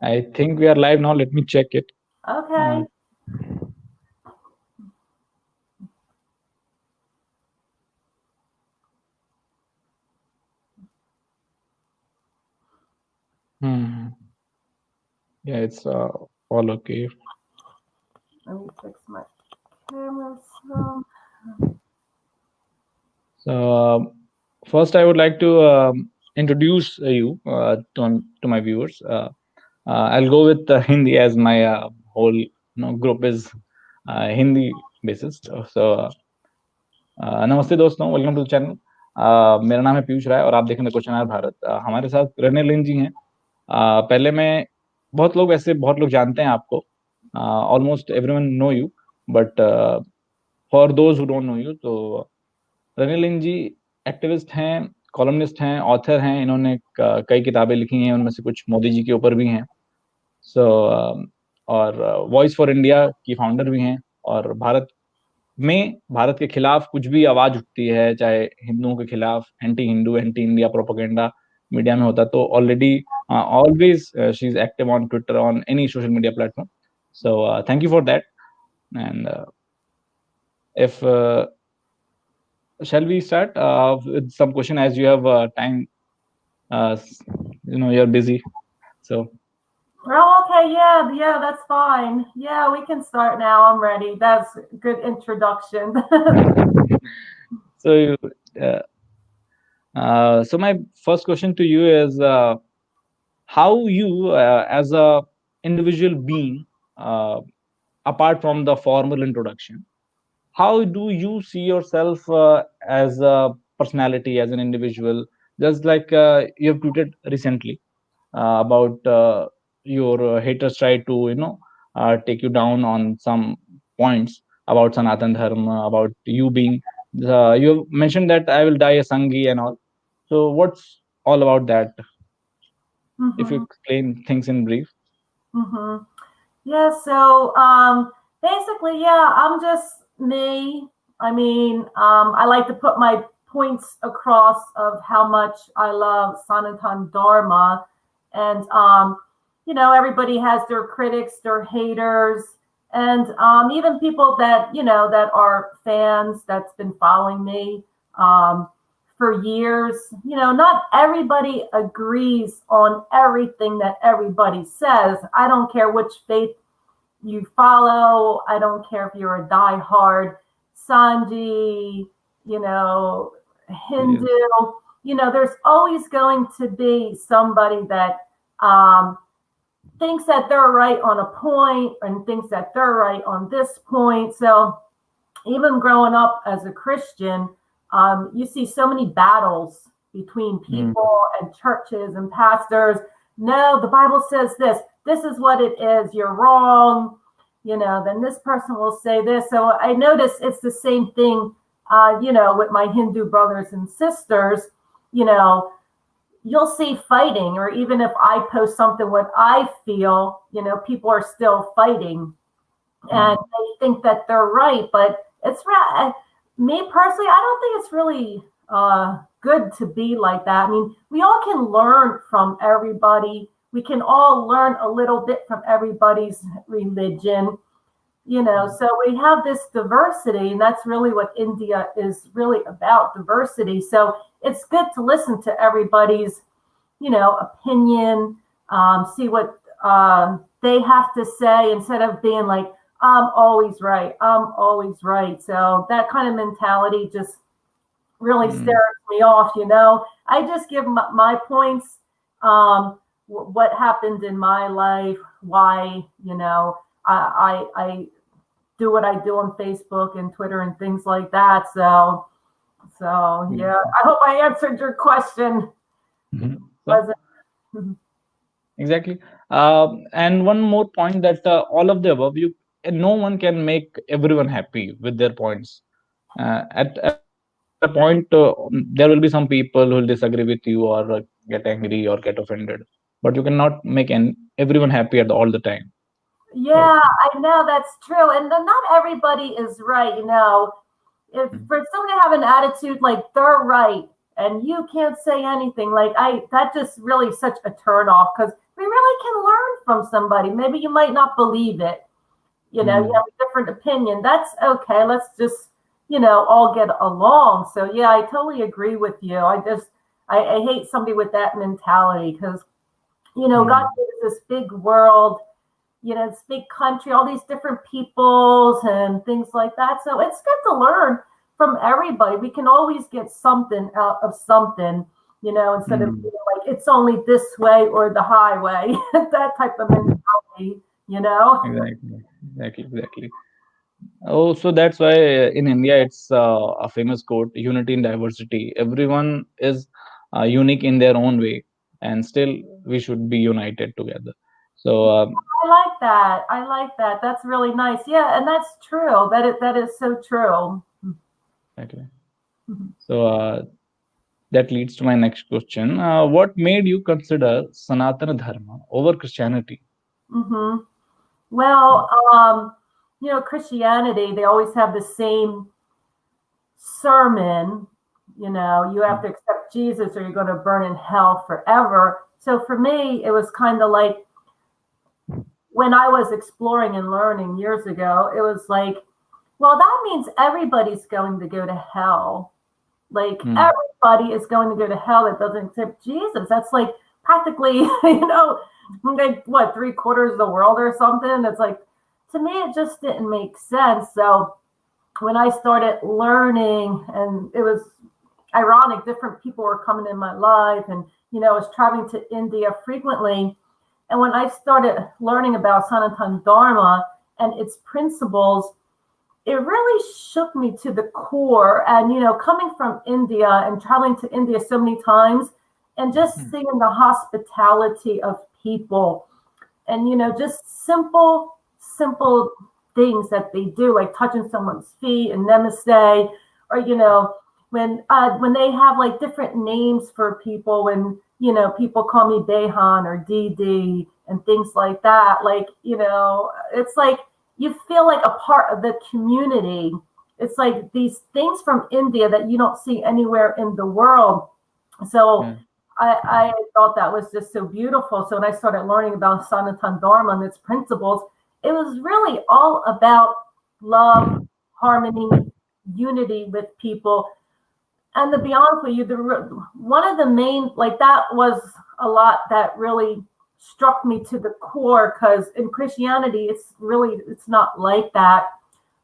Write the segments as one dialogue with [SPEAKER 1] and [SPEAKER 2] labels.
[SPEAKER 1] I think we are live now. Let me check it.
[SPEAKER 2] Okay.
[SPEAKER 1] Yeah, it's all okay.
[SPEAKER 2] Let me fix my camera.
[SPEAKER 1] So first, I would like to introduce you to my viewers. I'll go with Hindi as my whole group is Hindi basis. So नमस्ते दोस्तों, welcome to the channel. मेरा नाम है पीयूष राय और आप देख रहे हैं क्वेश्चन आवर भारत। हमारे साथ रेने लिन जी हैं। पहले मैं बहुत लोग जानते हैं आपको, almost everyone know you, but for those who don't know you, तो रेने लिन जी एक्टिविस्ट हैं, कॉलमनिस्ट हैं, ऑथर हैं। इन्होंने कई किताबें लिखी हैं, उनमें से कुछ मोदी जी के ऊपर भी हैं। सो और वॉइस फॉर इंडिया की फाउंडर भी हैं। और भारत के खिलाफ कुछ भी आवाज उठती है, चाहे हिंदुओं के खिलाफ anti Hindu, anti India propaganda media में होता, तो already always she is active on Twitter, on any social media platform. So thank you for that. And if shall we start with some question, as you have time? uh, you're busy, so
[SPEAKER 2] Oh, okay. Yeah, that's fine. Yeah, we can start now. I'm ready. That's a good introduction.
[SPEAKER 1] so uh, so my first question to you is, how you as a individual being, apart from the formal introduction, how do you see yourself as a personality, as an individual? Just like you have tweeted recently about your haters try to take you down on some points about Sanatan Dharma, about you being you mentioned that I will die a Sanghi and all. So what's all about that? If you explain things in brief.
[SPEAKER 2] Yeah, so basically, yeah, I'm just me. I mean, I like to put my points across of how much I love Sanatan Dharma. And, everybody has their critics, their haters, and even people that, that are fans that's been following me. For years. Not everybody agrees on everything that everybody says. I don't care which faith you follow. I don't care if you're a diehard Sanji, Hindu. There's always going to be somebody that thinks that they're right on a point and thinks that they're right on this point. So even growing up as a Christian, you see so many battles between people and churches and pastors. No, the Bible says this. This is what it is. You're wrong. Then this person will say this. So I notice it's the same thing, with my Hindu brothers and sisters. You'll see fighting, or even if I post something what I feel, people are still fighting. And they think that they're right, but it's right. Me personally, I don't think it's really good to be like that. I mean, we all can learn from everybody. We can all learn a little bit from everybody's religion, So we have this diversity, and that's really what India is really about, diversity. So it's good to listen to everybody's, opinion, see what they have to say instead of being like, I'm always right. I'm always right. So that kind of mentality just really stares me off, I just give my points, what happened in my life, why, I do what I do on Facebook and Twitter and things like that. So yeah, I hope I answered your question.
[SPEAKER 1] Exactly. And one more point, that all of the above, no one can make everyone happy with their points. At a point, there will be some people who will disagree with you, or get angry or get offended, but you cannot make everyone happy at all the time.
[SPEAKER 2] Yeah, I know that's true, and not everybody is right. If for someone to have an attitude like they're right and you can't say anything, that just really such a turn off, because we really can learn from somebody. Maybe you might not believe it. You know, you have a different opinion. That's okay. Let's just, all get along. So yeah, I totally agree with you. I hate somebody with that mentality because, God gave us this big world, this big country, all these different peoples and things like that. So it's good to learn from everybody. We can always get something out of something, instead of like it's only this way or the highway, that type of mentality,
[SPEAKER 1] Exactly. Oh, so that's why in India it's a famous quote: "Unity in diversity." Everyone is unique in their own way, and still we should be united together. So
[SPEAKER 2] I like that. That's really nice. Yeah, and that's true. That is so true.
[SPEAKER 1] exactly. So that leads to my next question. What made you consider Sanatan Dharma over Christianity?
[SPEAKER 2] Mm-hmm. Well, Christianity, they always have the same sermon. You have to accept Jesus or you're going to burn in hell forever. So for me, it was kind of like when I was exploring and learning years ago, it was like, well, that means everybody's going to go to hell. Like everybody is going to go to hell that doesn't accept Jesus. That's like practically, like what, 3/4 of the world or something. It's like, to me, it just didn't make sense. So when I started learning, and it was ironic, different people were coming in my life, and I was traveling to India frequently. And when I started learning about Sanatan Dharma and its principles, it really shook me to the core. And, coming from India and traveling to India so many times and just seeing the hospitality of people and, just simple things that they do, like touching someone's feet and namaste, or, when they have like different names for people, when, people call me Behan or Didi and things like that. Like, it's like, you feel like a part of the community. It's like these things from India that you don't see anywhere in the world. So I thought that was just so beautiful. So when I started learning about Sanatan Dharma and its principles, it was really all about love, harmony, unity with people. And to be honest with you, one of the main, like that was a lot that really struck me to the core, because in Christianity, it's not like that.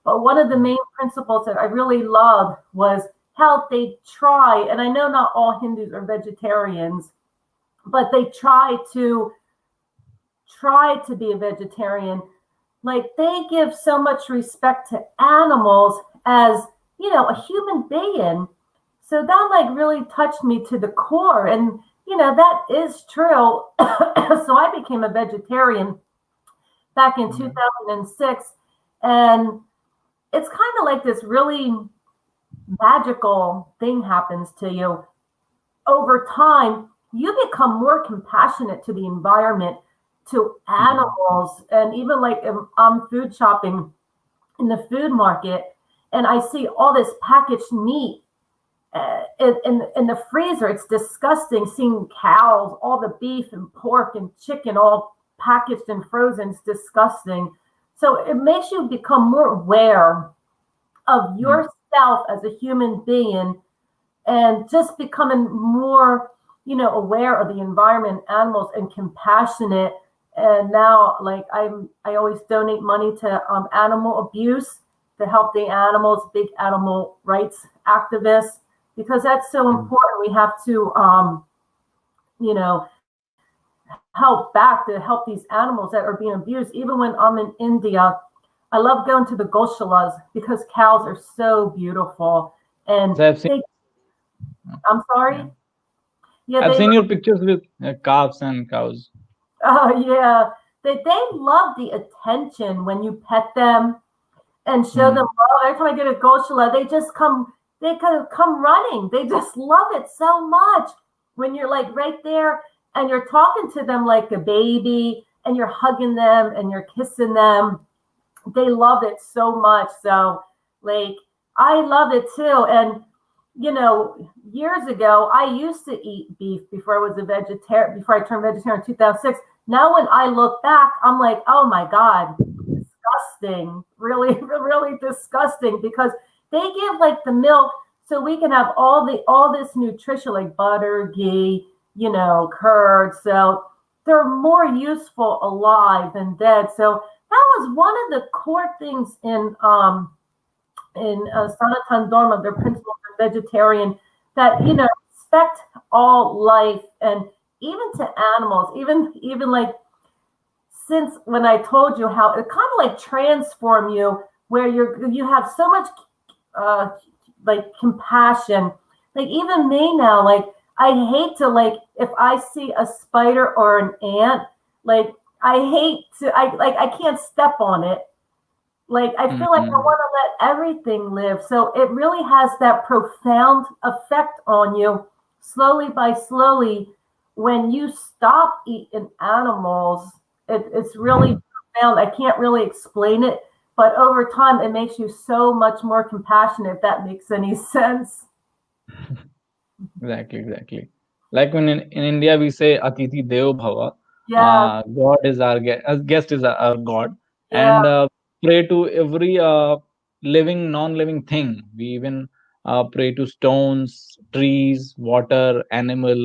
[SPEAKER 2] But one of the main principles that I really loved was how they try, and I know not all Hindus are vegetarians, but they try to be a vegetarian. Like they give so much respect to animals as, a human being. So that like really touched me to the core. And that is true. So I became a vegetarian back in 2006. And it's kind of like this really magical thing happens to you. Over time, you become more compassionate to the environment, to animals. And even like I'm food shopping in the food market, and I see all this packaged meat in the freezer. It's disgusting seeing cows, all the beef and pork and chicken all packaged and frozen. It's disgusting. So it makes you become more aware of yourself as a human being, and just becoming more, aware of the environment, animals, and compassionate. And now, like I always donate money to animal abuse to help the animals, big animal rights activists, because that's so important. We have to, help back to help these animals that are being abused. Even when I'm in India, I love going to the goshalas because cows are so beautiful. And
[SPEAKER 1] So I've seen,
[SPEAKER 2] I'm sorry? Yeah,
[SPEAKER 1] I've seen your pictures with calves and cows.
[SPEAKER 2] Oh, yeah. They love the attention when you pet them and show them love. Every time I get a goshala, they kind of come running. They just love it so much when you're like right there and you're talking to them like a baby and you're hugging them and you're kissing them. They love it so much. So like, I love it too. And, years ago, I used to eat beef before I was a vegetarian, before I turned vegetarian in 2006. Now when I look back, I'm like, oh my God, disgusting. Really, really disgusting, because they give like the milk so we can have all this nutrition like butter, ghee, curd. So they're more useful alive than dead. So that was one of the core things in Sanatan Dharma, their principles of vegetarian, that respect all life, and even to animals, even like, since when I told you how it kind of like transform you, where you have so much uh like compassion. Like even me now, like I hate to, like if I see a spider or an ant, like I can't step on it. Like I feel like I
[SPEAKER 1] Mm-hmm.
[SPEAKER 2] want to let everything live. So it really has that profound effect on you, slowly by slowly. When you stop eating animals, it's really profound. I can't really explain it, but over time, it makes you so much more compassionate. If that makes any sense.
[SPEAKER 1] Exactly, exactly. Like when in India we say Atiti Deo Bhava,
[SPEAKER 2] Yeah,
[SPEAKER 1] God is our guest is our God,
[SPEAKER 2] yeah,
[SPEAKER 1] and pray to every living, non-living thing. We even pray to stones, trees, water, animal.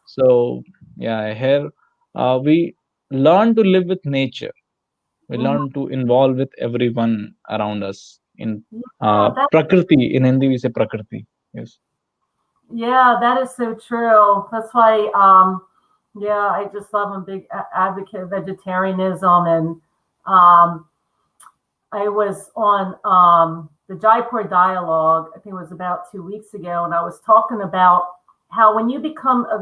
[SPEAKER 1] So yeah, here we learn to live with nature. We
[SPEAKER 2] mhm.
[SPEAKER 1] learn to involve with everyone around us in
[SPEAKER 2] Yeah.
[SPEAKER 1] Prakriti. In Hindi we say Prakriti. Yes.
[SPEAKER 2] Yeah, that is so true. That's why, yeah, I just love, I'm a big advocate of vegetarianism. And I was on the Jaipur Dialogue, I think it was about 2 weeks ago, and I was talking about how when you become a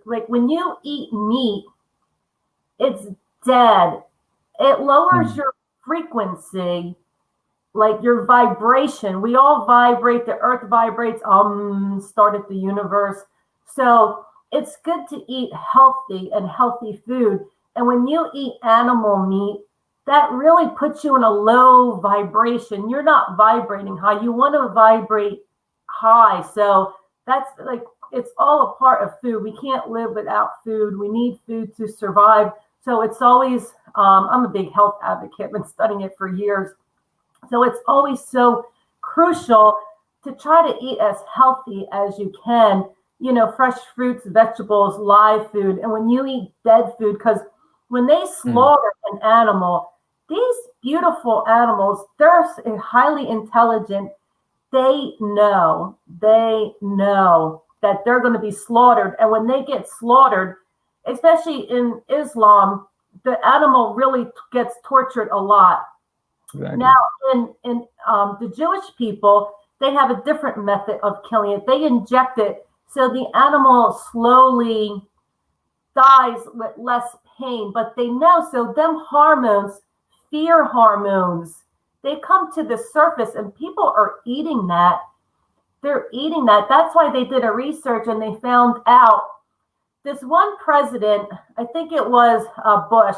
[SPEAKER 2] like when you eat meat, it's dead. It lowers
[SPEAKER 1] Hmm.
[SPEAKER 2] your frequency, like your vibration. We all vibrate. The earth vibrates. Started the universe. So it's good to eat healthy and healthy food. And when you eat animal meat, that really puts you in a low vibration. You're not vibrating high. You want to vibrate high. So that's like, it's all a part of food. We can't live without food. We need food to survive. So it's always, I'm a big health advocate, been studying it for years. So it's always so crucial to try to eat as healthy as you can, fresh fruits, vegetables, live food. And when you eat dead food, because when they
[SPEAKER 1] Hmm.
[SPEAKER 2] slaughter an animal, these beautiful animals, they're highly intelligent. They know that they're going to be slaughtered. And when they get slaughtered, especially in Islam, the animal really gets tortured a lot. Now,
[SPEAKER 1] Exactly.
[SPEAKER 2] in the Jewish people, they have a different method of killing it. They inject it so the animal slowly dies with less pain. But they know, so them hormones, fear hormones, they come to the surface, and people are eating that. They're eating that. That's why they did a research and they found out this one president, I think it was Bush,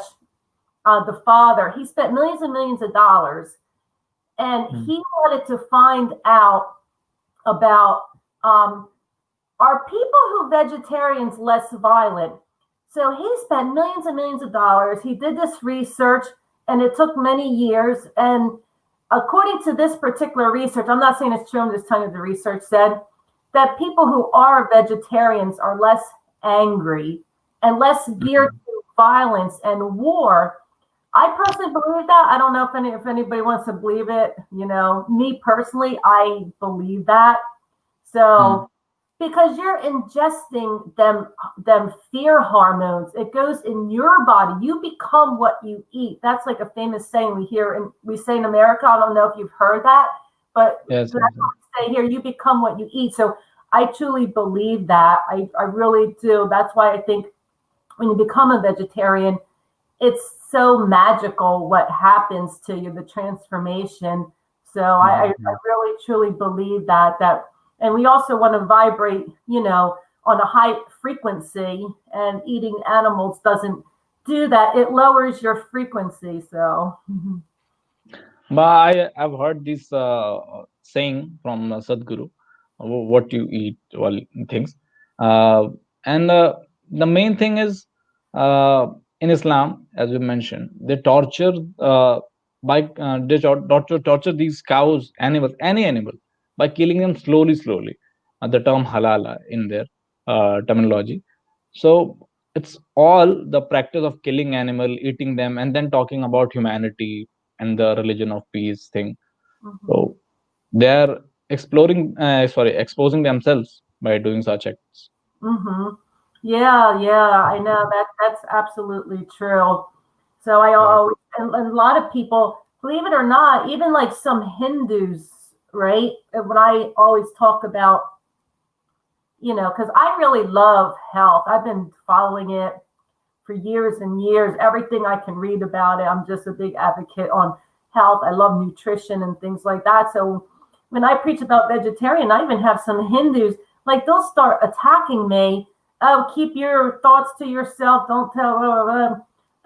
[SPEAKER 2] the father, he spent millions and millions of dollars, and
[SPEAKER 1] Hmm.
[SPEAKER 2] he wanted to find out about, are people who vegetarians less violent. So he spent millions and millions of dollars. He did this research, and it took many years. And according to this particular research, I'm not saying it's true, I'm just telling you the research said that people who are vegetarians are less angry and less geared
[SPEAKER 1] Hmm.
[SPEAKER 2] to violence and war. I personally believe that. I don't know if anybody wants to believe it. Me personally, I believe that.
[SPEAKER 1] Hmm.
[SPEAKER 2] So because you're ingesting them fear hormones, it goes in your body. You become what you eat. That's like a famous saying we say in America. I don't know if you've heard that, but
[SPEAKER 1] Yes,
[SPEAKER 2] that's
[SPEAKER 1] yes, yes.
[SPEAKER 2] what we say here. You become what you eat. So I truly believe that. I really do. That's why I think when you become a vegetarian, it's so magical what happens to you, the transformation. So I
[SPEAKER 1] Hmm.
[SPEAKER 2] really truly believe that, and we also want to vibrate, on a high frequency, and eating animals doesn't do that. It lowers your frequency. So
[SPEAKER 1] But I've heard this saying from Sadhguru, what you eat, all things. Uh, and the main thing is, uh, in Islam, as we mentioned, they torture torture these cows, animals, any animal, by killing them slowly, slowly. The term halala in their terminology. So it's all the practice of killing animal, eating them, and then talking about humanity and the religion of peace thing.
[SPEAKER 2] Mhm.
[SPEAKER 1] So they are exposing themselves by doing such acts.
[SPEAKER 2] Mhm. Yeah, yeah, I know that's absolutely true. So I
[SPEAKER 1] Right.
[SPEAKER 2] always, and a lot of people, believe it or not, even like some Hindus, right? And when I always talk about, because I really love health. I've been following it for years and years. Everything I can read about it, I'm just a big advocate on health. I love nutrition and things like that. So when I preach about vegetarian, I even have some Hindus, like they'll start attacking me. Oh, keep your thoughts to yourself. Don't tell. Blah, blah, blah.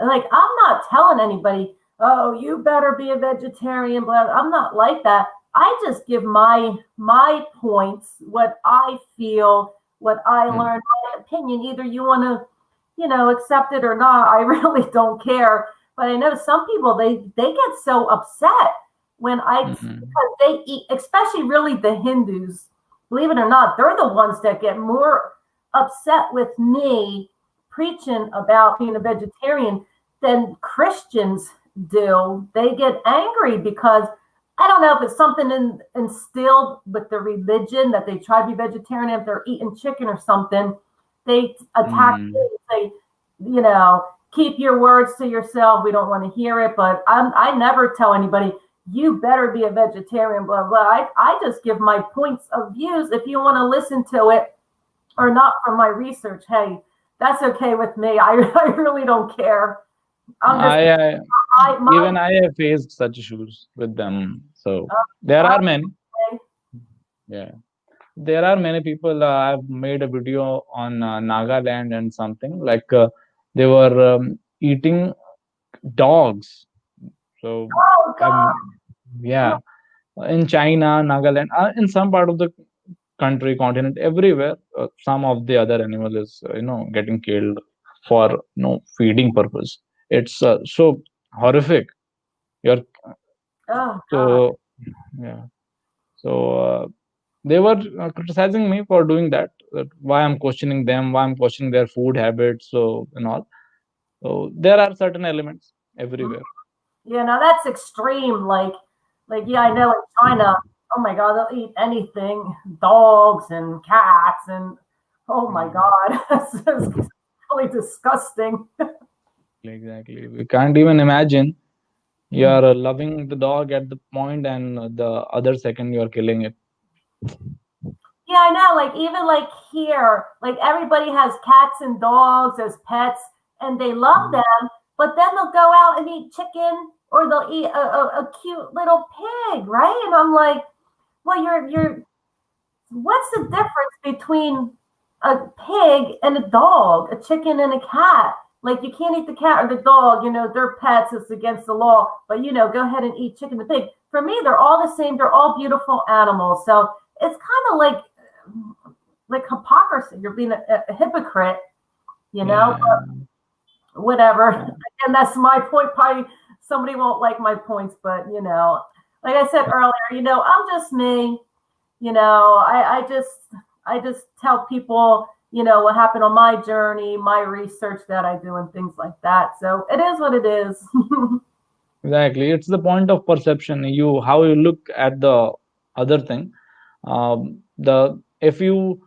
[SPEAKER 2] Like, I'm not telling anybody, oh, you better be a vegetarian. Blah. I'm not like that. I just give my points, what I feel, what I
[SPEAKER 1] Hmm.
[SPEAKER 2] learned, my opinion. Either you want to accept it or not. I really don't care. But I know some people they get so upset when
[SPEAKER 1] Hmm.
[SPEAKER 2] because they eat, especially really the Hindus. Believe it or not, they're the ones that get more upset with me preaching about being a vegetarian than Christians do. They get angry because I don't know if it's something instilled with the religion that they try to be vegetarian if they're eating chicken or something. They attack
[SPEAKER 1] Hmm.
[SPEAKER 2] me and say, keep your words to yourself. We don't want to hear it. But I never tell anybody, you better be a vegetarian, blah, blah. I just give my points of views. If you want to listen to it or not from my research, hey, that's okay with me. I really don't care. I'm just,
[SPEAKER 1] I
[SPEAKER 2] my
[SPEAKER 1] even I have faced such issues with them. So there are many.
[SPEAKER 2] okay.
[SPEAKER 1] Yeah, there are many people. I've made a video on Nagaland and something like they were eating dogs. So
[SPEAKER 2] Oh,
[SPEAKER 1] I'm
[SPEAKER 2] God.
[SPEAKER 1] yeah, in China, Nagaland, in some part of the country, continent, everywhere, some of the other animal is getting killed for feeding purpose. It's so horrific. You're
[SPEAKER 2] Oh, God.
[SPEAKER 1] so yeah. So they were criticizing me for doing that, why I'm questioning them, why I'm questioning their food habits, so and all. So there are certain elements everywhere.
[SPEAKER 2] Yeah, now that's extreme. Yeah, I know in China, oh my God, they'll eat anything, dogs and cats, and oh my
[SPEAKER 1] Mm,
[SPEAKER 2] God, it's really disgusting.
[SPEAKER 1] exactly. We can't even imagine you're loving the dog at the point, and the other second you're killing it.
[SPEAKER 2] Yeah, I know. Like even like here, like everybody has cats and dogs as pets, and they love
[SPEAKER 1] Mm,
[SPEAKER 2] them. But then they'll go out and eat chicken, or they'll eat a cute little pig, right? And I'm like, well, you're what's the difference between a pig and a dog, a chicken and a cat? Like you can't eat the cat or the dog, they're pets, it's against the law. But go ahead and eat chicken and pig. For me, they're all the same, they're all beautiful animals. So it's kind of like hypocrisy. You're being a hypocrite, you know,
[SPEAKER 1] yeah,
[SPEAKER 2] whatever.
[SPEAKER 1] yeah,
[SPEAKER 2] And that's my point. Probably somebody won't like my points, but like I said earlier, I'm just me. I just tell people, what happened on my journey, my research that I do, and things like that. So it is what it is.
[SPEAKER 1] exactly. It's the point of perception. You how you look at the other thing. The if you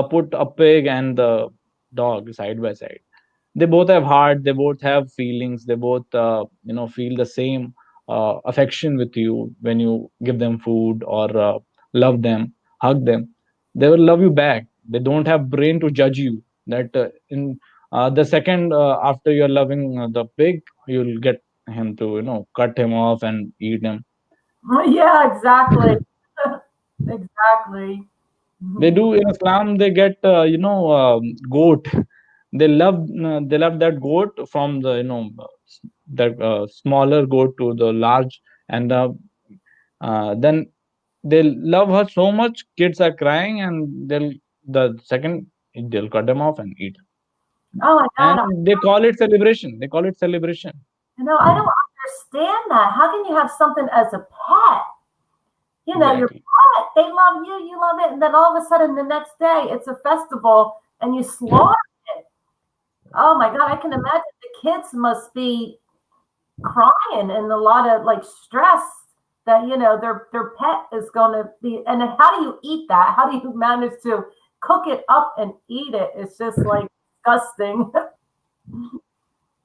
[SPEAKER 1] put a pig and the dog side by side, they both have heart, they both have feelings, they both feel the same affection with you when you give them food or love them, hug them. They will love you back. They don't have brain to judge you. That in the second after you're loving the pig, you'll get him to cut him off and eat him.
[SPEAKER 2] Yeah, exactly. Exactly.
[SPEAKER 1] They
[SPEAKER 2] Mhm.
[SPEAKER 1] do in Islam. They get goat. They love that goat from the that smaller goat to the large, and then they love her so much. Kids are crying, and the second they'll cut them off and eat.
[SPEAKER 2] Oh my God.
[SPEAKER 1] and they call it celebration. They call it celebration.
[SPEAKER 2] I don't understand that. How can you have something as a pet? Your
[SPEAKER 1] Exactly.
[SPEAKER 2] pet, they love you, you love it, and then all of a sudden the next day it's a festival and you slaughter it. Oh my God, I can imagine the kids must be crying and a lot of like stress that their pet is going to be. And then how do you eat that? How do you manage to cook it up and eat it? It's just like disgusting.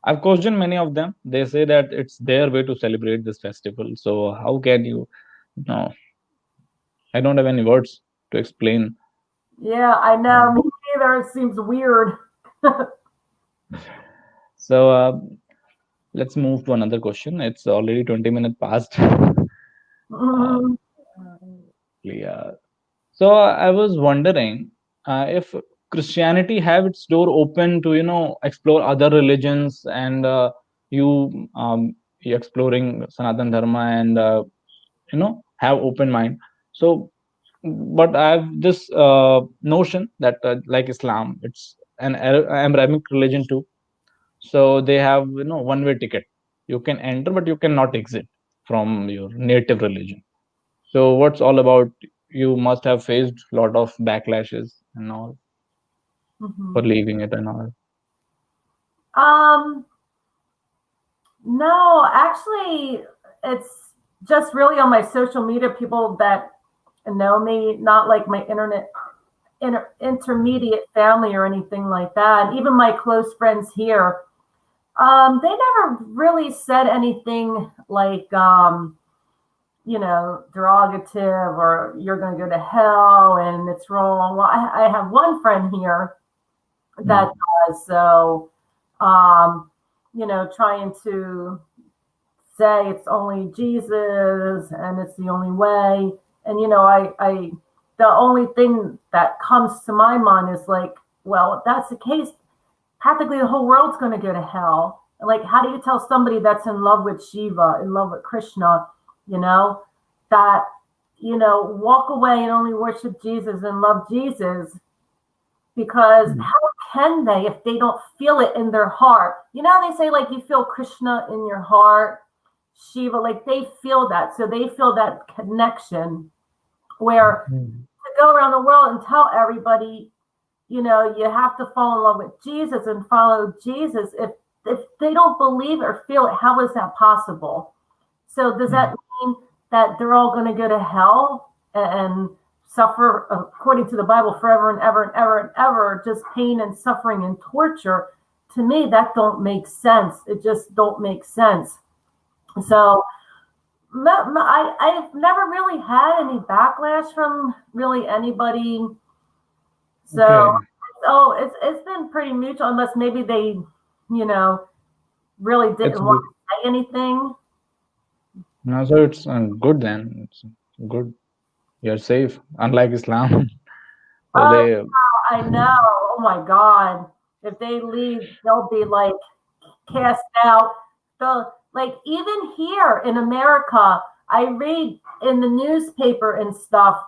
[SPEAKER 1] I've questioned many of them. They say that it's their way to celebrate this festival. So how can you? No, I don't have any words to explain.
[SPEAKER 2] Yeah, I know.
[SPEAKER 1] Um,
[SPEAKER 2] Me either. It seems weird.
[SPEAKER 1] So let's move to another question. It's already 20 minutes past. Uh,
[SPEAKER 2] Mhm.
[SPEAKER 1] yeah. So I was wondering if Christianity have its door open to explore other religions, and you exploring Sanatan Dharma, and have open mind. So, but I have this notion that like Islam, it's an Abrahamic religion too. So they have one-way ticket. You can enter, but you cannot exit from your native religion. So what's all about? You must have faced a lot of backlashes and all for
[SPEAKER 2] Mhm.
[SPEAKER 1] leaving it and all.
[SPEAKER 2] Um, no, actually, it's just really on my social media, people that know me, not like my intermediate family or anything like that. Even my close friends here, they never really said anything like, derogative or you're going to go to hell and it's wrong. Well, I have one friend here that
[SPEAKER 1] Hmm.
[SPEAKER 2] does. So, um, trying to say it's only Jesus and it's the only way. And the only thing that comes to my mind is like, well, if that's the case, practically the whole world's going to go to hell. Like, how do you tell somebody that's in love with Shiva, in love with Krishna, you know, that, walk away and only worship Jesus and love Jesus? Because
[SPEAKER 1] Hmm.
[SPEAKER 2] how can they if they don't feel it in their heart? They say like you feel Krishna in your heart, Shiva, like they feel that. So they feel that connection where
[SPEAKER 1] Hmm.
[SPEAKER 2] to go around the world and tell everybody, you have to fall in love with Jesus and follow Jesus. If they don't believe or feel it, how is that possible? So does
[SPEAKER 1] Hmm.
[SPEAKER 2] that mean that they're all going to go to hell and suffer, according to the Bible, forever and ever and ever and ever, just pain and suffering and torture? To me, that don't make sense. It just don't make sense. So I've never really had any backlash from really anybody. So
[SPEAKER 1] Okay.
[SPEAKER 2] it's been pretty mutual, unless maybe they, really
[SPEAKER 1] It's
[SPEAKER 2] didn't want
[SPEAKER 1] good.
[SPEAKER 2] to say anything.
[SPEAKER 1] No, so it's good then. It's good. You're safe, unlike Islam. So
[SPEAKER 2] Oh,
[SPEAKER 1] they.
[SPEAKER 2] I know. Oh my God. If they leave, they'll be like cast out. Like even here in America, I read in the newspaper and stuff,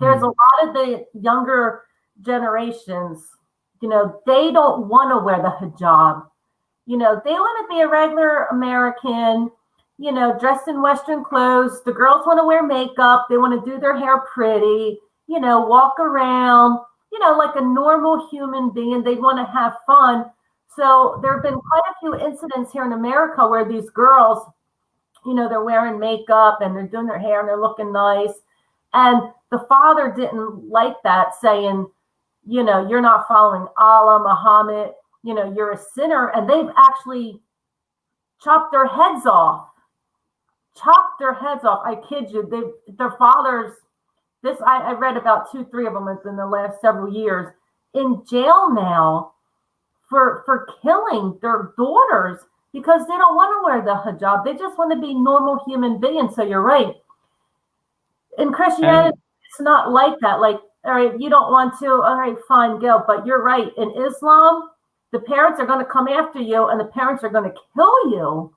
[SPEAKER 2] there's a
[SPEAKER 1] Hmm.
[SPEAKER 2] lot of the younger generations, they don't want to wear the hijab. They want to be a regular American, dressed in Western clothes. The girls want to wear makeup. They want to do their hair pretty, walk around, like a normal human being. They want to have fun. So there have been quite a few incidents here in America where these girls, they're wearing makeup and they're doing their hair and they're looking nice. And the father didn't like that, saying, you're not following Allah, Muhammad, you're a sinner. And they've actually chopped their heads off. Chopped their heads off. I kid you. Their fathers, I read about 2, 3 of them in the last several years, in jail now for killing their daughters because they don't want to wear the hijab. They just want to be normal human beings. So you're right. In Christianity,
[SPEAKER 1] And
[SPEAKER 2] it's not like that. Like, all right, you don't want to, all right, fine, go. But you're right. In Islam, the parents are going to come after you and the parents are going to kill you.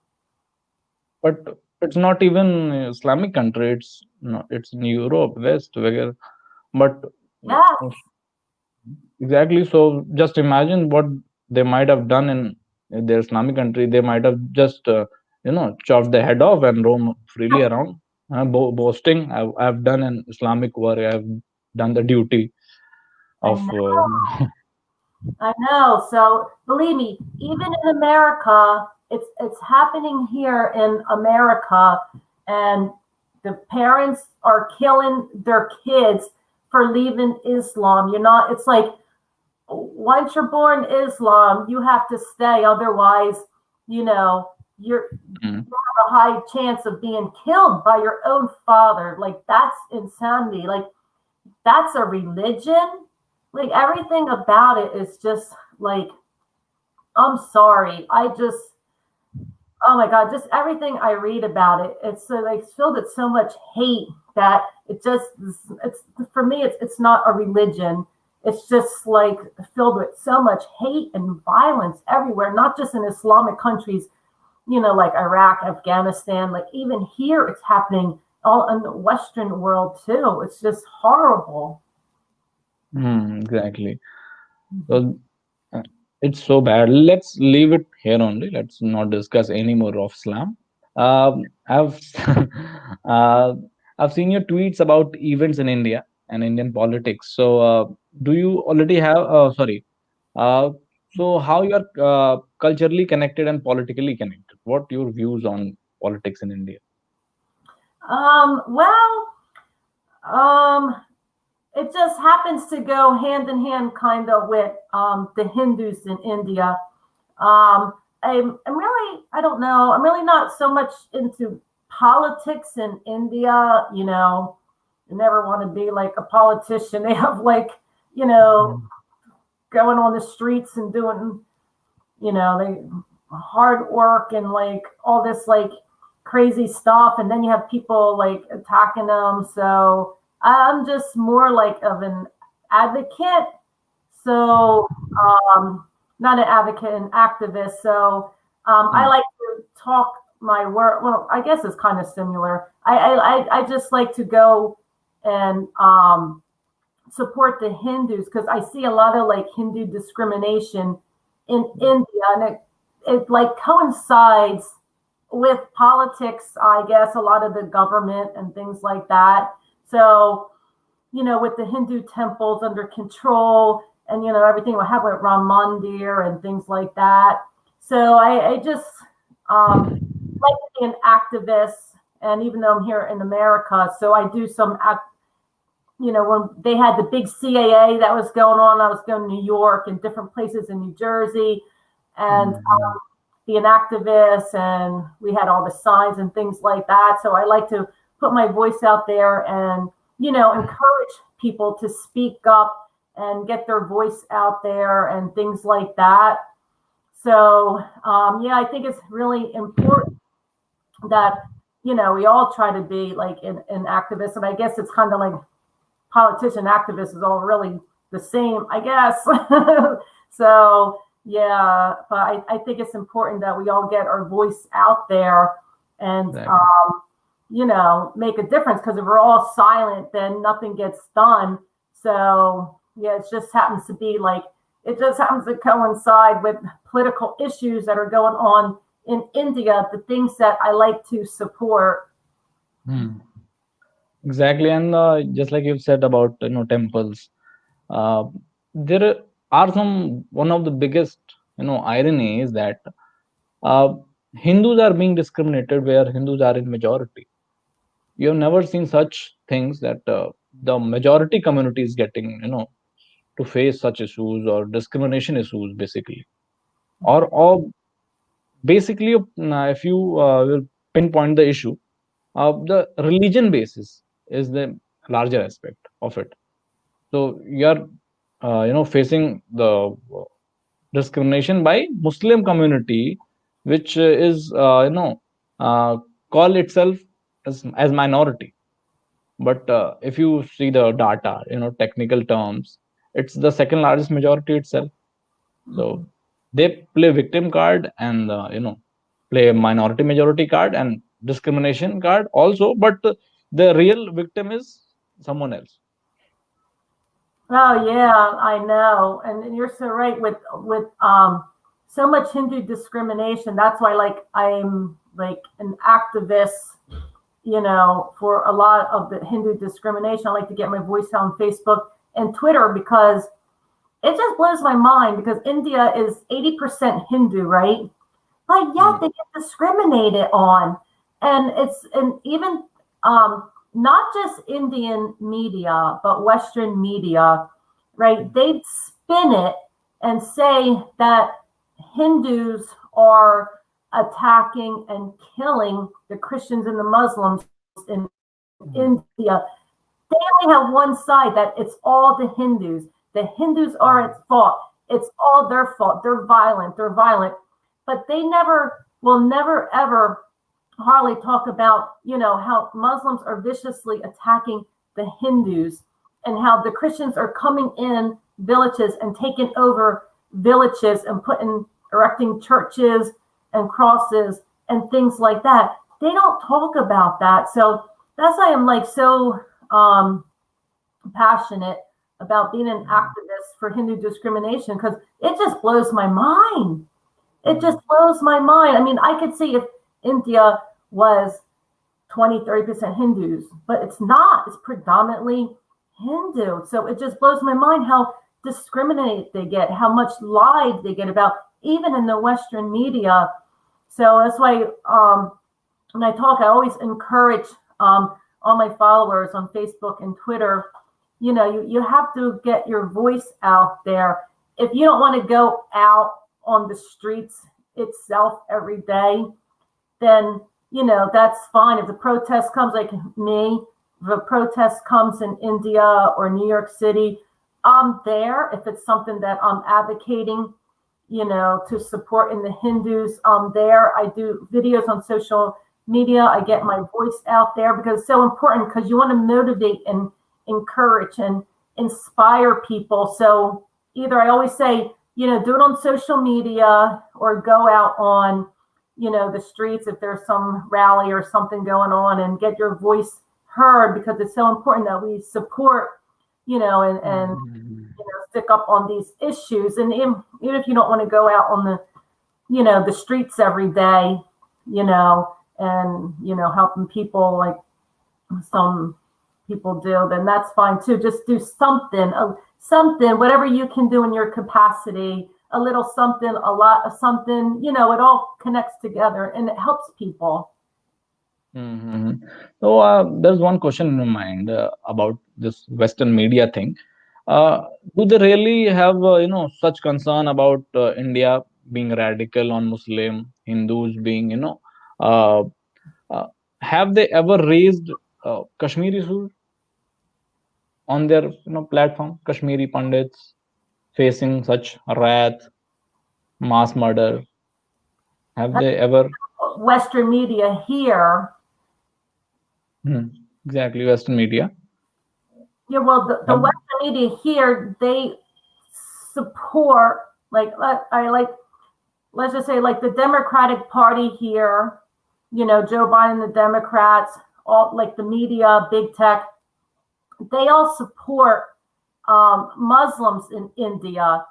[SPEAKER 1] but it's not even Islamic country. It's no, it's in Europe, West, where. But
[SPEAKER 2] Yes.
[SPEAKER 1] exactly. So just imagine what. they might have done in their Islamic country, they might have just chopped the head off and roam freely around, boasting, I've done an Islamic work, I've done the duty
[SPEAKER 2] I
[SPEAKER 1] of
[SPEAKER 2] know. I know. So believe me, even in America, it's happening here in America, and the parents are killing their kids for leaving Islam. You're not. It's like once you're born Islam, you have to stay. Otherwise, you know,
[SPEAKER 1] mm,
[SPEAKER 2] you have a high chance of being killed by your own father. Like that's insanity. Like that's a religion. Like everything about it is just like I'm sorry. Oh my God, just everything I read about it, it's so like filled with so much hate that it just it's for me it's not a religion. It's just like filled with so much hate and violence everywhere, not just in Islamic countries, like Iraq, Afghanistan, like even here it's happening all in the Western world too. It's just horrible.
[SPEAKER 1] exactly. So uh, it's so bad. Let's leave it here only. Let's not discuss any more of Islam. I've uh, I've seen your tweets about events in India and Indian politics. So do you already have? Sorry. Uh, so how you are culturally connected and politically connected? What your views on politics in India?
[SPEAKER 2] Well, um, it just happens to go hand in hand kind of with the Hindus in India. I'm really, I don't know, I'm really not so much into politics in India. You never want to be like a politician. They have like, you know,
[SPEAKER 1] Mm.
[SPEAKER 2] going on the streets and doing, they hard work and like all this like crazy stuff. And then you have people like attacking them. So I'm just more like of an advocate. So, not an advocate, an activist. So, I
[SPEAKER 1] Mm.
[SPEAKER 2] like to talk my work. Well, I guess it's kind of similar. I just like to go and support the Hindus because I see a lot of like Hindu discrimination in India, and it like coincides with politics. I guess a lot of the government and things like that. So with the Hindu temples under control and, everything will happen with Ram Mandir and things like that. So I just like to be an activist. And even though I'm here in America, so I do some, when they had the big CAA that was going on, I was going to New York and different places in New Jersey and
[SPEAKER 1] Mm.
[SPEAKER 2] be an activist. And we had all the signs and things like that. So I like to put my voice out there and encourage people to speak up and get their voice out there and things like that. So, yeah, I think it's really important that, we all try to be like an activist. And I guess it's kind of like politician activist is all really the same, I guess. So, yeah, but I think it's important that we all get our voice out there and,
[SPEAKER 1] Exactly.
[SPEAKER 2] make a difference because if we're all silent, then nothing gets done. So, yeah, it just happens to be like, it just happens to coincide with political issues that are going on in India, the things that I like to support.
[SPEAKER 1] Hmm. Exactly, and just like you've said about temples, uh, there are some one of the biggest irony is that uh, Hindus are being discriminated where Hindus are in majority. You have never seen such things that the majority community is getting to face such issues or discrimination issues basically, or basically if you will pinpoint the issue, the religion basis is the larger aspect of it. So you're facing the discrimination by Muslim community, which is uh, call itself as minority. But if you see the data, technical terms, it's the second largest majority itself. So they play victim card and play minority majority card and discrimination card also, but the real victim is someone else.
[SPEAKER 2] Oh yeah, I know, and you're so right with so much Hindu discrimination. That's why, like, I'm like an activist, for a lot of the Hindu discrimination. I like to get my voice out on Facebook and Twitter because it just blows my mind because India is 80% Hindu, right? But yet
[SPEAKER 1] Mm,
[SPEAKER 2] they get discriminated on. And even not just Indian media, but Western media, right? They spin it and say that Hindus are attacking and killing the Christians and the Muslims in India.
[SPEAKER 1] mm,
[SPEAKER 2] They only have one side that it's all the Hindus. The Hindus are at
[SPEAKER 1] mm,
[SPEAKER 2] fault. It's all their fault. They're violent. They're violent. But they never ever hardly talk about, how Muslims are viciously attacking the Hindus and how the Christians are coming in villages and taking over villages and erecting churches and crosses and things like that. They don't talk about that. So that's why I'm like so um, passionate about being an
[SPEAKER 1] mm,
[SPEAKER 2] activist for Hindu discrimination because it just blows my mind. It just
[SPEAKER 1] mm,
[SPEAKER 2] blows my mind. I mean, I could see if India was 20, 30% Hindus, but it's not. It's predominantly Hindu. So it just blows my mind how discriminated they get, how much lied they get about, even in the Western media. So that's why when I talk, I always encourage all my followers on Facebook and Twitter. You have to get your voice out there. If you don't want to go out on the streets itself every day, then that's fine. If the protest comes, like me, if a protest comes in India or New York City, I'm there. If it's something that I'm advocating, to support in the Hindus, I'm there. I do videos on social media. I get my voice out there because it's so important because you want to motivate and encourage and inspire people. So either I always say, do it on social media or go out on, the streets if there's some rally or something going on and get your voice heard because it's so important that we support, and
[SPEAKER 1] mm,
[SPEAKER 2] stick up on these issues. And even if you don't want to go out on the streets every day, and helping people like some people do, then that's fine too. Just do something, whatever you can do in your capacity, a little something, a lot of something, it all connects together and it helps people.
[SPEAKER 1] mm. So there's one question in my mind about this Western media thing. Uh, do they really have such concern about India being radical on Muslim, Hindus being uh, uh, have they ever raised Kashmiri issues on their platform? Kashmiri Pandits facing such wrath, mass murder. Have they ever?
[SPEAKER 2] Western media here,
[SPEAKER 1] Hmm, exactly, Western media.
[SPEAKER 2] yeah, well, the
[SPEAKER 1] Have,
[SPEAKER 2] Western media here, they support, like, let's just say, like, the Democratic Party here, Joe Biden, the Democrats, all like the media, big tech, they all support Muslims in India,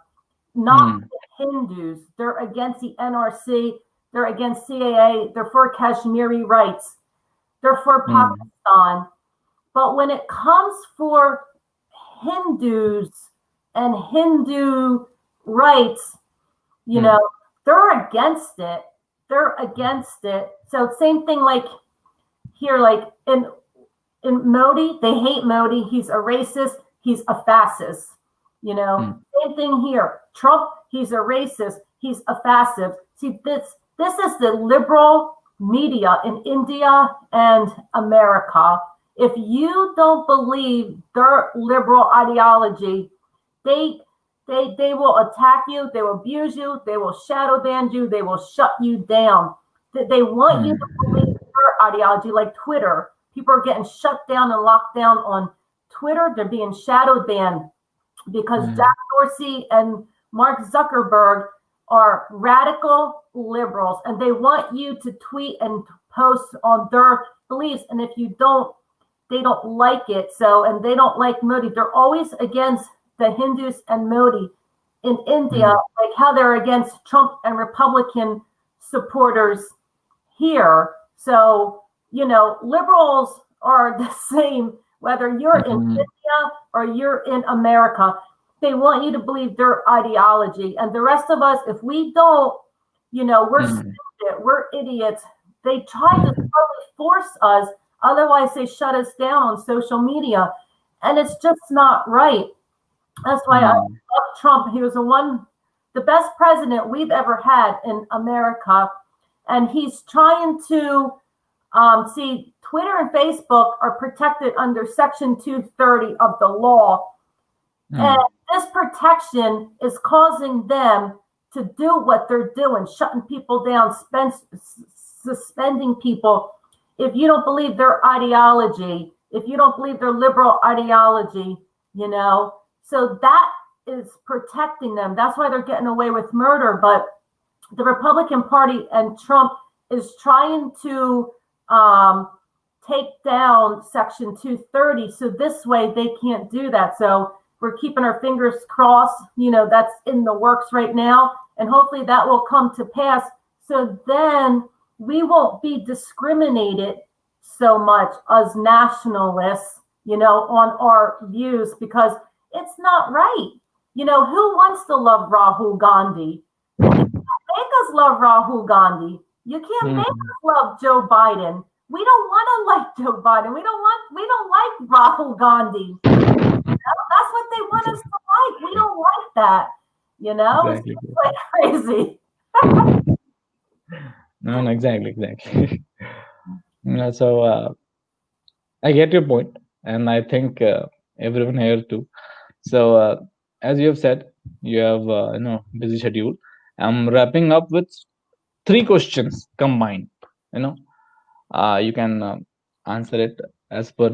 [SPEAKER 2] not
[SPEAKER 1] hmm,
[SPEAKER 2] Hindus. They're against the NRC, they're against CAA, they're for Kashmiri rights, they're for
[SPEAKER 1] hmm,
[SPEAKER 2] Pakistan. But when it comes for Hindus and Hindu rights, you
[SPEAKER 1] hmm,
[SPEAKER 2] know, they're against it. They're against it. So same thing like here, like in Modi, they hate Modi. He's a racist. He's a fascist.
[SPEAKER 1] hmm,
[SPEAKER 2] Same thing here. Trump, he's a racist. He's a fascist. See, this is the liberal media in India and America. If you don't believe their liberal ideology, they they will attack you, they will abuse you, they will shadow ban you, they will shut you down. They want you to
[SPEAKER 1] hmm,
[SPEAKER 2] believe their ideology, like Twitter. People are getting shut down and locked down on Twitter. They're being shadow banned because
[SPEAKER 1] hmm,
[SPEAKER 2] Jack Dorsey and Mark Zuckerberg are radical liberals and they want you to tweet and post on their beliefs. And if you don't, they don't like it. So, and they don't like Modi. They're always against the Hindus and Modi in India, like how they're against Trump and Republican supporters here. So, liberals are the same, whether you're in India or you're in America. They want you to believe their ideology. And the rest of us, if we don't, we're stupid, we're idiots. They try to slowly force us. Otherwise, they shut us down on social media. And it's just not right. That's why I love Trump. He was the best president we've ever had in America. And he's trying to see, Twitter and Facebook are protected under Section 230 of the law. And this protection is causing them to do what they're doing, shutting people down, suspending people. If you don't believe their ideology, if you don't believe their liberal ideology, so that is protecting them. That's why they're getting away with murder. But the Republican Party and Trump is trying to take down Section 230. So this way they can't do that. So we're keeping our fingers crossed. That's in the works right now. And hopefully that will come to pass. So then we won't be discriminated so much as nationalists, on our views, because it's not right. Who wants to love Rahul Gandhi? You can't make us love Rahul Gandhi. You can't make us love Joe Biden. We don't want to like Joe Biden. We don't like Rahul Gandhi. That's what they want us to like. We don't like that.
[SPEAKER 1] Exactly.
[SPEAKER 2] It's like crazy.
[SPEAKER 1] No, exactly. So I get your point, and I think everyone here too. So as you have said, you have busy schedule. I'm wrapping up with 3 questions combined. You can answer it as per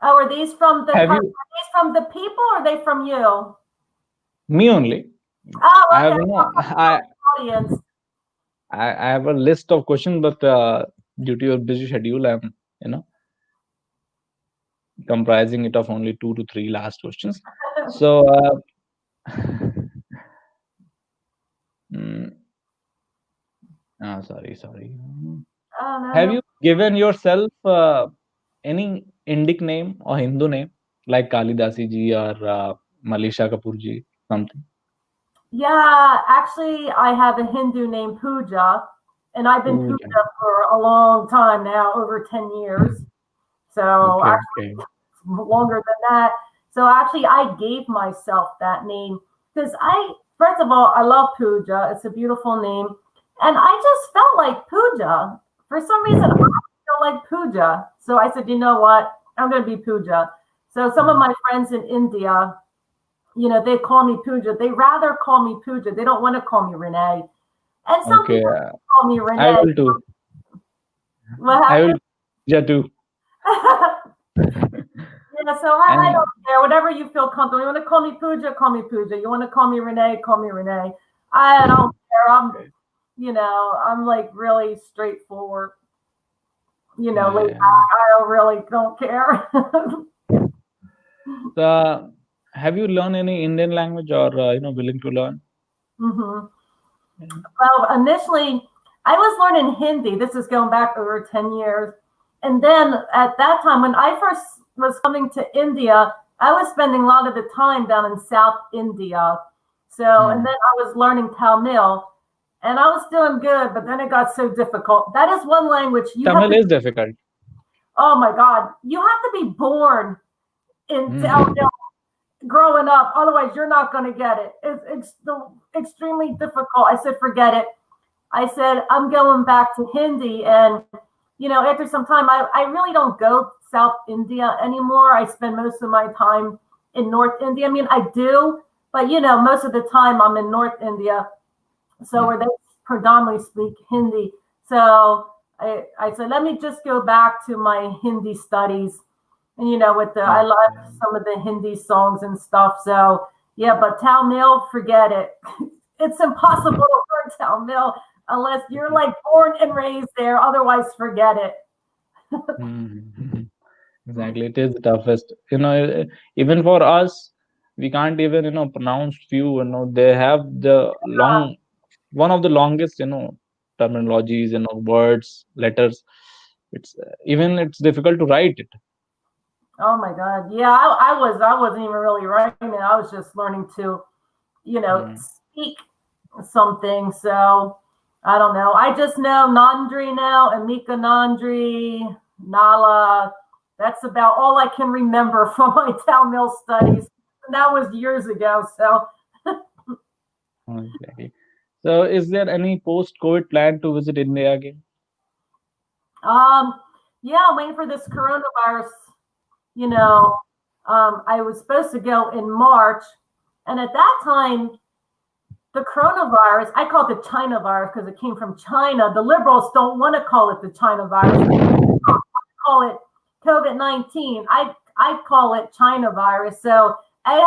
[SPEAKER 2] Are these from the people, or are they from you?
[SPEAKER 1] Me only.
[SPEAKER 2] Oh, okay.
[SPEAKER 1] Audience. I have a list of questions, but due to your busy schedule, I'm comprising it of only 2 to 3 last questions. So sorry.
[SPEAKER 2] Oh, no,
[SPEAKER 1] have you given yourself any Indic name or Hindu name like Kalidasi ji or Malisha Kapoor ji, something?
[SPEAKER 2] Yeah, actually, I have a Hindu named Pooja, and I've been Pooja for a long time now, over 10 years. So actually, longer than that. So actually, I gave myself that name because first of all, I love Pooja. It's a beautiful name. And I just felt like Pooja. For some reason, I felt like Pooja. So I said, you know what? I'm going to be Pooja. So some of my friends in India, they call me Pooja. They rather call me Pooja. They don't want to call me Renee. And some people call me Renee.
[SPEAKER 1] I will too.
[SPEAKER 2] What happened?
[SPEAKER 1] I will Pooja too.
[SPEAKER 2] Yeah, so I don't care. Whatever you feel comfortable. You want to call me Pooja, call me Pooja. You want to call me Renee, call me Renee. I don't care. I'm like really straightforward. Like, I really don't care.
[SPEAKER 1] So, have you learned any Indian language or willing to learn?
[SPEAKER 2] Well, initially, I was learning Hindi. This is going back over 10 years. And then at that time, when I first was coming to India, I was spending a lot of the time down in South India. So, and then I was learning Tamil. And I was doing good, but then it got so difficult. That is one language.
[SPEAKER 1] Tamil is difficult.
[SPEAKER 2] Oh my God. You have to be born in Tamil growing up. Otherwise, you're not going to get it. It's extremely difficult. I said, forget it. I said, I'm going back to Hindi. And, after some time, I really don't go South India anymore. I spend most of my time in North India. I mean, I do, but, most of the time I'm in North India. So where they predominantly speak Hindi. So I said, let me just go back to my Hindi studies. And, I love some of the Hindi songs and stuff. So, yeah, but Tamil, forget it. It's impossible to learn Tamil unless you're like born and raised there. Otherwise, forget it.
[SPEAKER 1] Exactly, it is the toughest. Even for us, we can't even pronounce few. They have the long one of the longest terminologies, words, letters. It's difficult to write it.
[SPEAKER 2] Oh my God. Yeah, I wasn't even really writing it. I was just learning to,
[SPEAKER 1] Mm.
[SPEAKER 2] speak something. So I don't know. I just know Nandri now and Mika Nandri, Nala. That's about all I can remember from my Tamil studies. And that was years ago. So
[SPEAKER 1] Exactly. So, is there any post-COVID plan to visit India again?
[SPEAKER 2] um yeah, I'm waiting for this coronavirus, you know. I was supposed to go in March, and at that time the coronavirus, I call it the China virus because it came from China. The liberals don't want to call it the China virus. They call it COVID-19. I call it China virus. So I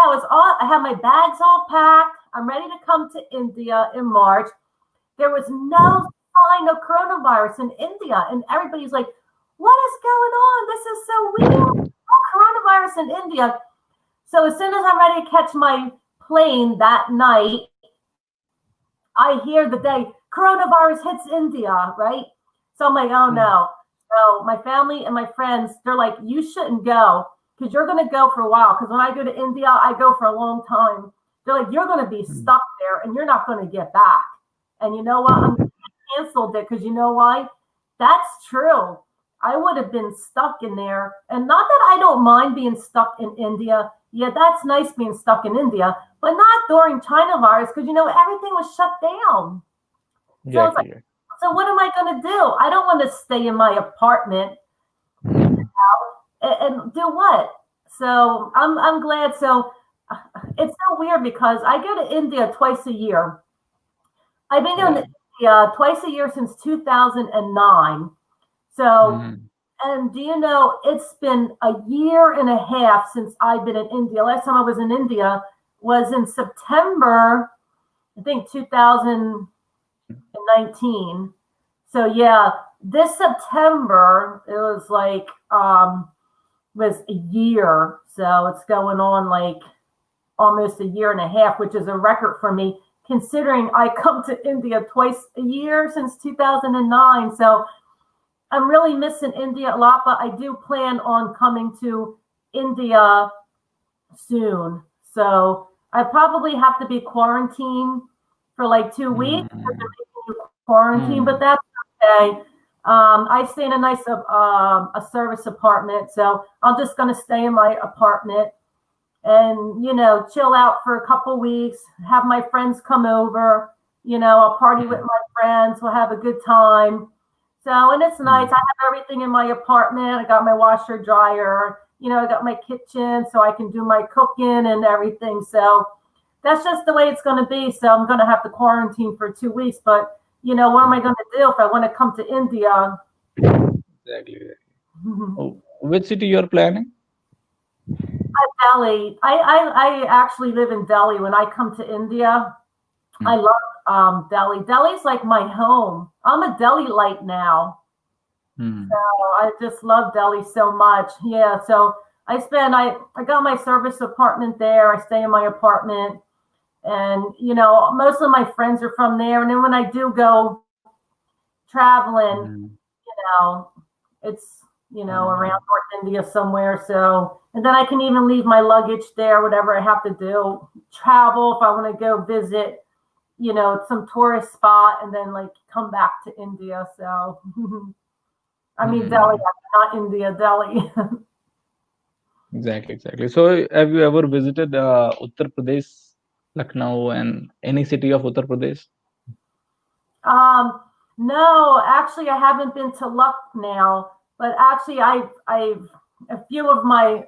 [SPEAKER 2] had my bags all packed. I'm ready to come to India in March. There was no sign of coronavirus in India, and everybody's like, "What is going on? This is so weird. No coronavirus in India." So as soon as I'm ready to catch my plane that night, I hear the day coronavirus hits India, right? So I'm like, oh no.
[SPEAKER 1] Mm.
[SPEAKER 2] So my family and my friends, they're like, you shouldn't go because you're going to go for a while. Because when I go to India, I go for a long time. They're like, you're going to be
[SPEAKER 1] Mm.
[SPEAKER 2] stuck there and you're not going to get back. And you know what? I'm canceled it because you know why? That's true. I would have been stuck in there. And not that I don't mind being stuck in India. Yeah, that's nice being stuck in India, but not during China virus because everything was shut down. So it's like,
[SPEAKER 1] Exactly.
[SPEAKER 2] so what am I going to do? I don't want to stay in my apartment
[SPEAKER 1] Mm.
[SPEAKER 2] and do what? So I'm glad. So it's so weird because I go to India twice a year. I've been going to
[SPEAKER 1] Wow.
[SPEAKER 2] India twice a year since 2009. So,
[SPEAKER 1] Mm.
[SPEAKER 2] and do you know, it's been a year and a half since I've been in India. Last time I was in India was in September, I think 2019. So yeah, this September it was like was a year. So it's going on like almost a year and a half, which is a record for me considering I come to India twice a year since 2009. So I'm really missing India a lot, but I do plan on coming to India soon. So I probably have to be quarantined for like 2 weeks because they're
[SPEAKER 1] Mm.
[SPEAKER 2] making you quarantine, but
[SPEAKER 1] Mm.
[SPEAKER 2] that's okay. I stay in a nice a service apartment, so I'm just gonna stay in my apartment and chill out for a couple weeks. Have my friends come over. I'll party with
[SPEAKER 1] Mm.
[SPEAKER 2] my friends. We'll have a good time. So, and it's nice. I
[SPEAKER 1] Mm.
[SPEAKER 2] have everything in my apartment. I got my washer, dryer. I got my kitchen so I can do my cooking and everything. So that's just the way it's going to be. So I'm going to have to quarantine for 2 weeks. But, what am I
[SPEAKER 1] Mm.
[SPEAKER 2] going to do if I want to come to India?
[SPEAKER 1] Exactly. Oh, which city you are planning?
[SPEAKER 2] Delhi. I actually live in Delhi. When I come to India, I
[SPEAKER 1] Mm.
[SPEAKER 2] love Delhi. Delhi's like my home. I'm a Delhi-lite now. So
[SPEAKER 1] Mm.
[SPEAKER 2] I just love Delhi so much. Yeah. So I got my service apartment there. I stay in my apartment, and most of my friends are from there. And then when I do go traveling,
[SPEAKER 1] Mm.
[SPEAKER 2] know, it's around
[SPEAKER 1] Mm.
[SPEAKER 2] North India somewhere. So, and then I can even leave my luggage there, whatever I have to do. Travel if I want to go visit, some tourist spot, and then like come back to India. So, I mean Delhi,
[SPEAKER 1] Mm.
[SPEAKER 2] not India, Delhi.
[SPEAKER 1] Exactly, exactly. So, have you ever visited Uttar Pradesh, Lucknow, and any city of Uttar Pradesh?
[SPEAKER 2] um, no, actually, I haven't been to Lucknow, but actually, I've a few of my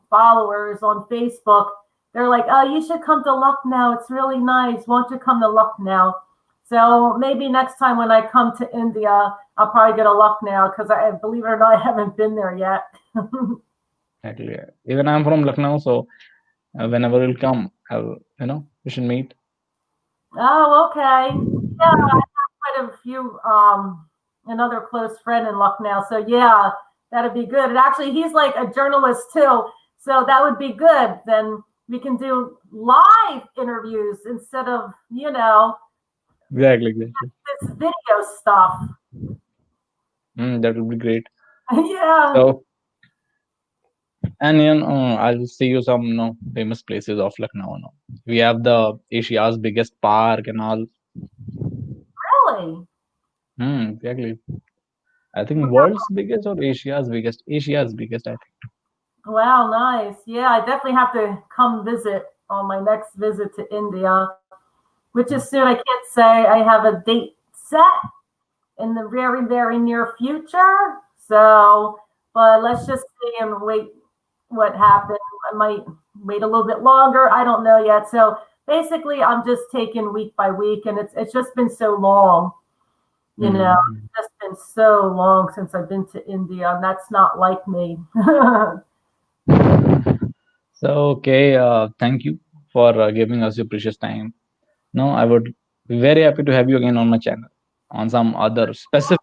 [SPEAKER 2] followers on Facebook. They're like, "Oh, you should come to Lucknow. It's really nice. Won't you come to Lucknow?" So maybe next time when I come to India, I'll probably go to Lucknow because I believe it or not, I haven't been there yet.
[SPEAKER 1] Exactly. Yeah. Even I'm from Lucknow, so whenever we'll come, we should meet.
[SPEAKER 2] Oh, okay. Yeah, quite a few another close friend in Lucknow. So yeah, That'd be good. And actually, he's like a journalist too, so that would be good. Then we can do live interviews instead of
[SPEAKER 1] Exactly, exactly.
[SPEAKER 2] this video stuff.
[SPEAKER 1] That would be great.
[SPEAKER 2] Yeah.
[SPEAKER 1] So, and I'll see you some famous places of Lucknow. We have the Asia's biggest park and all.
[SPEAKER 2] Really?
[SPEAKER 1] Exactly. I think world's biggest or Asia's biggest. Asia's biggest, I think.
[SPEAKER 2] Wow, nice. Yeah, I definitely have to come visit on my next visit to India, which is soon. I can't say I have a date set in the very, very near future. So, but let's just see and wait what happens. I might wait a little bit longer. I don't know yet. So basically, I'm just taking week by week, and it's just been so long.
[SPEAKER 1] Mm.
[SPEAKER 2] It's just been so long since I've been to India, and that's not like me.
[SPEAKER 1] So, okay, thank you for giving us your precious time. No, I would be very happy to have you again on my channel on some other specific.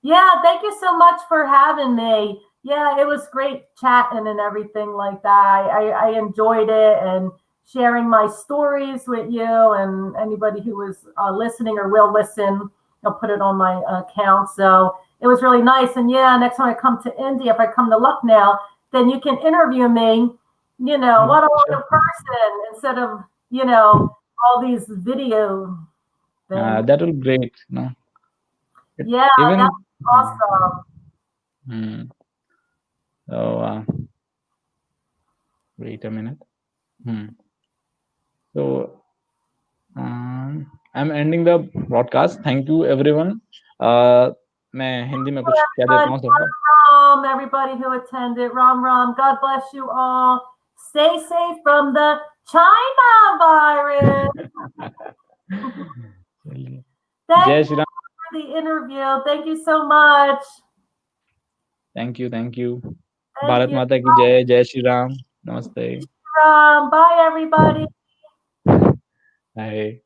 [SPEAKER 2] Yeah, thank you so much for having me. Yeah, it was great chatting and everything like that. I enjoyed it and sharing my stories with you and anybody who was listening or will listen. I'll put it on my account. So it was really nice. And yeah, next time I come to India, if I come to Lucknow, then you can interview me, one on one in person instead of, all these video things.
[SPEAKER 1] That will be great.
[SPEAKER 2] Yeah,
[SPEAKER 1] Even.
[SPEAKER 2] that's awesome.
[SPEAKER 1] Hmm. So, wait a minute. Hmm. So, I'm ending the broadcast. Thank you, everyone. मैं हिंदी में कुछ कह देता हूँ सबको.
[SPEAKER 2] Ram, everybody who attended. Ram. God bless you all. Stay safe from the China virus.
[SPEAKER 1] चलिए.
[SPEAKER 2] Thank
[SPEAKER 1] जय
[SPEAKER 2] you
[SPEAKER 1] Shri Ram.
[SPEAKER 2] for the interview. Thank you so much.
[SPEAKER 1] Thank you, thank you.
[SPEAKER 2] Thank
[SPEAKER 1] Bharat
[SPEAKER 2] you.
[SPEAKER 1] माता की जय. जय श्री राम. नमस्ते.
[SPEAKER 2] Ram. Bye, everybody.
[SPEAKER 1] Bye.